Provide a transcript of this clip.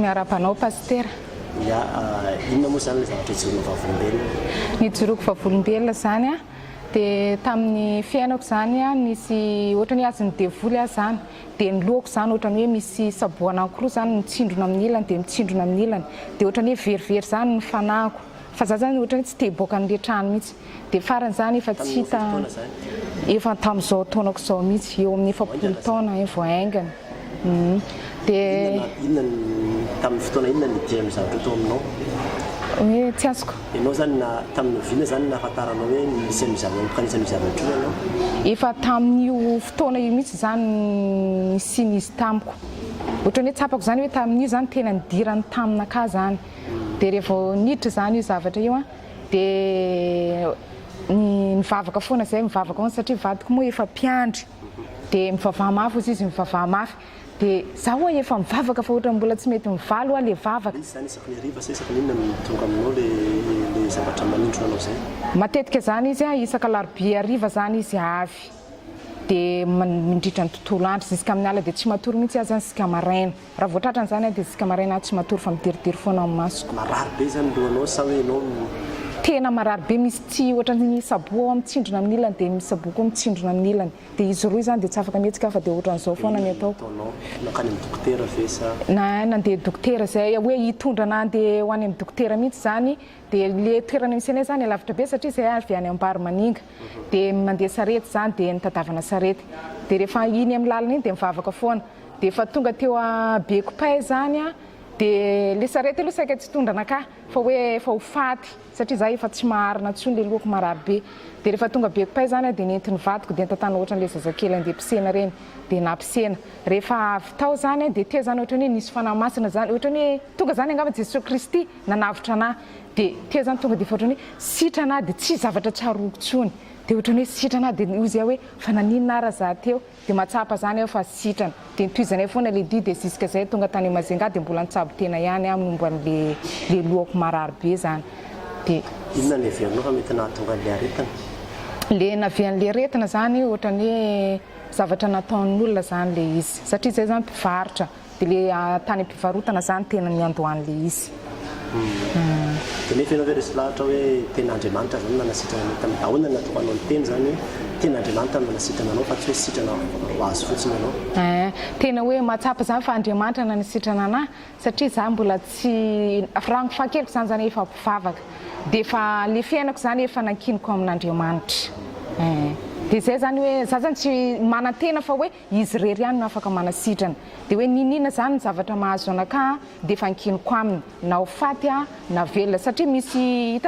Miara-panao pasteur. Ya, inona moa zany le zavatra ijoroana vavolombelona? Ny joroako vavolombelona zany a dia tamin'ny fiainako zany a nisy ohatrany azony devoly a zany dia ny lohako zany ohatrany hoe misy saboana anankiroa zany mitsindrona amin'ny ilany dia mitsindrona amin'ny ilany dia ohatrany hoe verivery zany ny fanahiko fa za zany ohatrany tsy te hiboaka an'ilay trano mihitsy dia farany zany efa tsy hita efa tamin'izao taonako izao mihitsy eo amin'ny efapolo taona vao aingana dia inona tamin'ny fotoana inona ny dia amin'ny zavatra tao aminao? hoe tsy azoko. Ianao zany na tamin'ny viana zany nahafantaranao hoe misy kanisa misy zavatra io ianao? Efa tamin'io fotoana io mihitsy zany nisy izy tamiko. Ohatrany hoe tsapako zany hoe tamin'io zany tena nidirany taminaka zany. Dia rehefa niditra zany io zavatra io a dia mivavaka foana zay mivavaka foana satria vadiko moa efa mpiandry dia mivavaha mafy ozy izy mivavaha mafy dia zaho hoe efa mivavaka fa ohatra mbola tsy mety mivaly a le vavaka. Izy zany isaky ny hariva sa isaky n'inona tonga aminao le zavatra manindrona anao zay? Matetika zany izy a isaka alarobia hariva zany izy avy dia mindritra ny tontolo andro ziska amin'ny ala dia tsy matory mihitsy azy zany zisika maraina raha voatratrany zany dia zisika maraina tsy matory fa mideridery foana amin'ny masoko. Marary be zany lohanao sa hoe ianao tena marary be misy tsy ohatrany saboa mitsindrona amin'ny ilany dia misy saboa koa mitsindrona amin'ny ilany dia izy roa zany dia tsy afaka mihetsika fa dia ohatran'izao foana ny ataoko. Nakany amin'ny dokotera ve sa? Nandeha dokotera zay hoe hitondra nandeha ho any amin'ny dokotera mihitsy zany dia le toerana misy anay zany lavitra be satria zay avy any Ambarimaninga dia mandeha sarety zany dia nitadavana sarety dia rehefa iny amin'ny lalana iny dia mivavaka foana dia efa tonga teo a Bekopay zany a dia le sarety aloha saika tsy tondrana ka fa hoe efa ho faty satria za efa tsy maharina intsony le lohako marary be dia rehefa tonga Bekopay zany a dia nentin'ny vadiko dia nitatana ohatran'le zazakely andeha pisena reny dia napisena rehefa avy tao zany a dia teo zany ohatrany hoe nisy fanahy masina zany ohatrany hoe tonga zany angamba Jesosy Kristy nanavitra anahy dia teo zany tonga dia efa ohatrany hoe sitrana dia tsy zavatra tsaroako intsony dia ohatrany hoe sitrana dia ozy hoe fa naninona ara za teo dia mahatsapa zany aho fa sitrana dia nitoizanay foana le dia ziska zay tonga tany Mazenga dia mbola nitsabo tena ihany aho momba an'le lohako marary be zany dia inona ny avianao fa mety nahatonga an'le aretina? le navian'le aretina zany ohatrany hoe zavatra nataon'olona zany le izy satria zay zany mpivarotra dia le tany am-pivarotana zany tena niandohan'le izy. Dia nefa ianao ve resy lahatra hoe tena Andriamanitra zany nanasitrana tamin'ny ahoana nahatonga anao ny teny zany hoe tena Andriamanitra nanasitrana anao fa tsy hoe sitrana ho azy fotsiny ianao? Tena hoe mahatsapa zany fa Andriamanitra nanasitrana anahy satria za mbola tsy raha fahakeliko zany efa mpivavaka dia efa le fiainako zany efa nankiniko amin'Andriamanitra dia zay zany hoe za zany tsy manan-tena fa hoe izy rery ihany no afaka manasitrana dia hoe ninina zany ny zavatra mahazo anaka dia efa ankiniko aminy na ho faty na velona satria misy